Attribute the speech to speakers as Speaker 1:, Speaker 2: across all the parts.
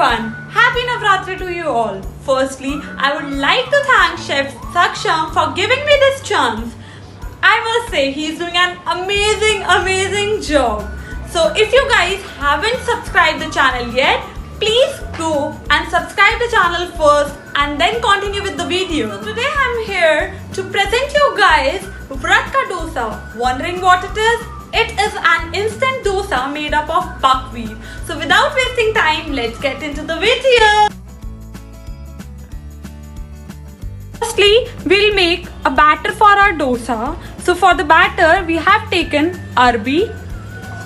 Speaker 1: everyone, Happy Navratri to you all. Firstly, I would like to thank Chef Saksham for giving me this chance. I must say he's doing an amazing job. So if you guys haven't subscribed the channel yet, please go and subscribe the channel first and then continue with the video. So today I'm here to present you guys Vrat Ka Dosa. Wondering what it is? It is an instant dosa made up of buckwheat. So without wasting time, let's get into the video. Firstly, we'll make a batter for our dosa. So for the batter, we have taken arbi,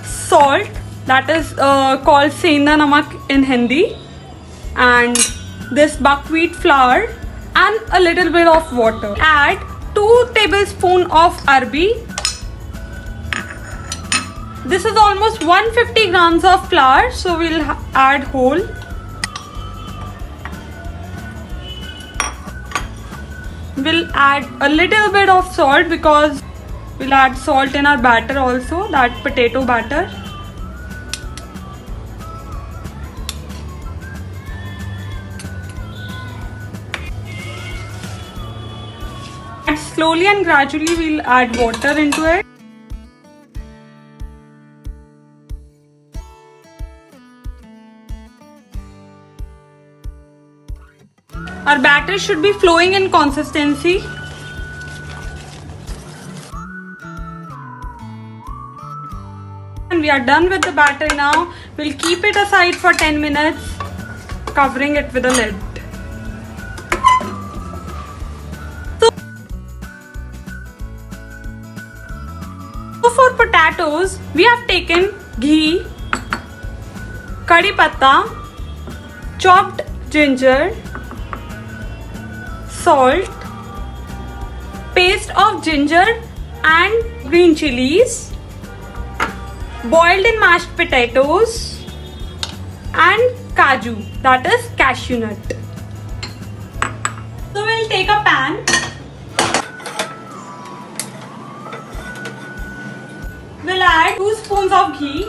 Speaker 1: salt, that is called senda namak in Hindi, and this buckwheat flour and a little bit of water. Add 2 tablespoons of arbi. This is almost 150 grams of flour, so we'll add whole. We'll add a little bit of salt because we'll add salt in our batter also, that potato batter. And slowly and gradually we'll add water into it. Our batter should be flowing in consistency. And we are done with the batter now. We'll keep it aside for 10 minutes, covering it with a lid. So for potatoes, we have taken ghee, curry patta, chopped ginger, salt, paste of ginger and green chilies, boiled and mashed potatoes, and kaju, that is cashew nut. So we'll take a pan. We'll add 2 spoons of ghee.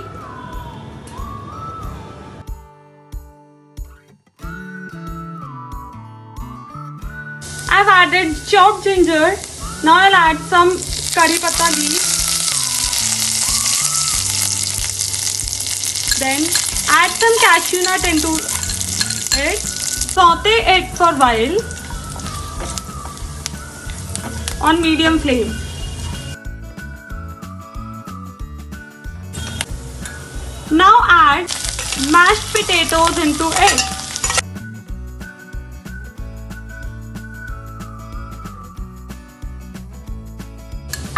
Speaker 1: I've added chopped ginger. Now I'll add some curry patta leaves. Then add some cashew nut into it. Saute it for a while on medium flame. Now add mashed potatoes into it.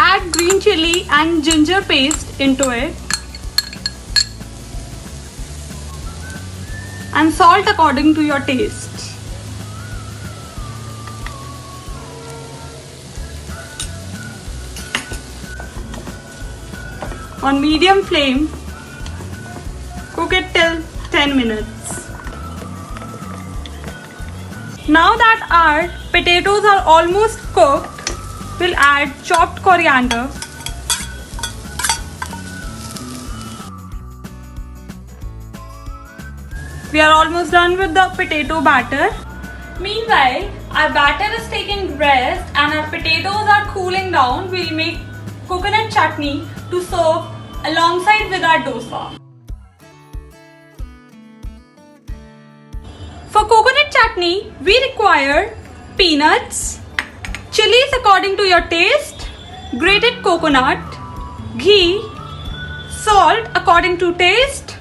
Speaker 1: Add green chili and ginger paste into it and salt according to your taste. On medium flame, cook it till 10 minutes. Now that our potatoes are almost cooked, we'll add chopped coriander, we are almost done with the potato batter. Meanwhile, our batter is taking rest and our potatoes are cooling down. We'll make coconut chutney to serve alongside with our dosa. For coconut chutney, we require peanuts, chilies according to your taste, grated coconut, ghee, salt according to taste,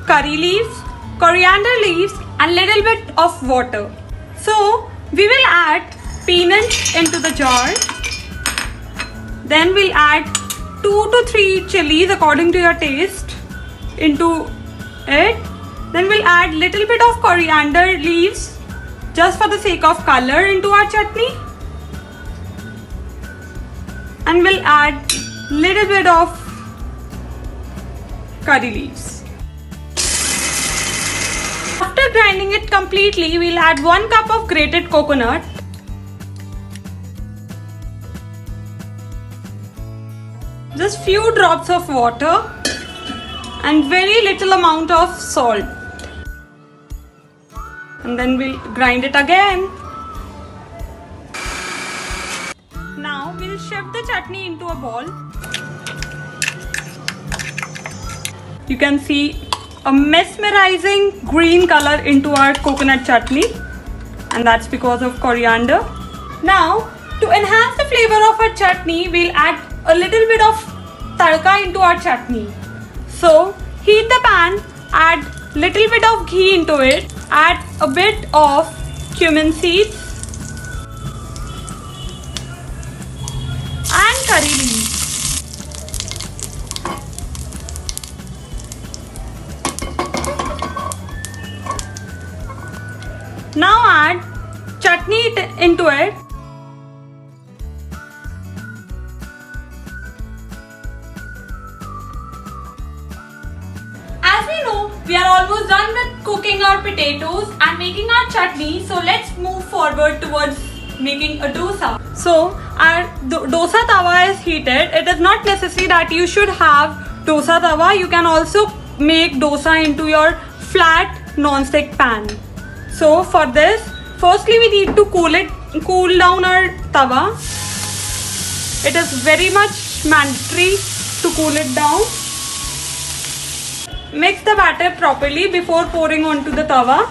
Speaker 1: curry leaves, coriander leaves and little bit of water. So we will add peanuts into the jar. Then we'll add 2 to 3 chilies according to your taste into it. Then we'll add little bit of coriander leaves just for the sake of color into our chutney. And we'll add little bit of curry leaves. After grinding it completely, we'll add 1 cup of grated coconut, just few drops of water and very little amount of salt. and then we'll grind it again. Now we'll shift the chutney into a bowl. You can see a mesmerizing green color into our coconut chutney, and that's because of coriander. Now, to enhance the flavor of our chutney, we'll add a little bit of tadka into our chutney. So, heat the pan, add little bit of ghee into it, add a bit of cumin seeds and curry leaves. Now add chutney into it. As we know, we are almost done with cooking our potatoes and making our chutney. So let's move forward towards making a dosa. So our dosa tawa is heated. It is not necessary that you should have dosa tawa. You can also make dosa into your flat non-stick pan. So for this, firstly we need to cool down our tawa. It is very much mandatory to cool it down. Mix the batter properly before pouring onto the tawa.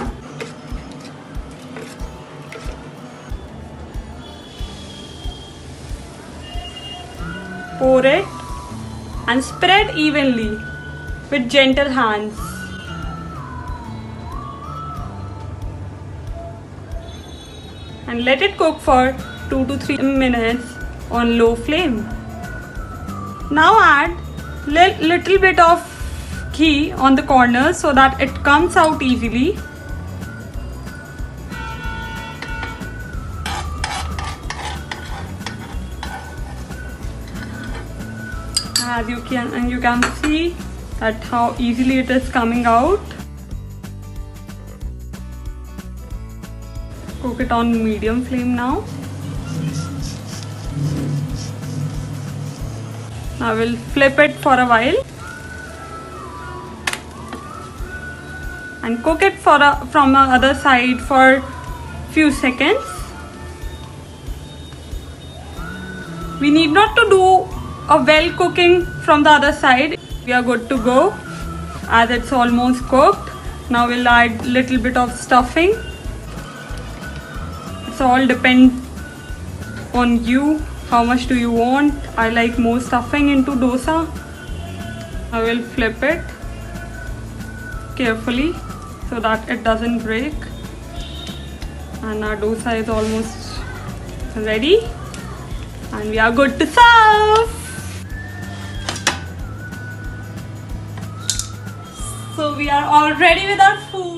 Speaker 1: Pour it and spread evenly with gentle hands. And let it cook for 2 to 3 minutes on low flame. Now add little bit of ghee on the corners so that it comes out easily. As you can see that how easily it is coming out. Cook it on medium flame now. Now we'll flip it for a while and cook it from the other side for few seconds. We need not to do a well cooking from the other side. We are good to go as it's almost cooked. Now we'll add little bit of stuffing. It's all depend on you. How much do you want? I like more stuffing into dosa. I will flip it carefully so that it doesn't break. And our dosa is almost ready. And we are good to serve. So we are all ready with our food.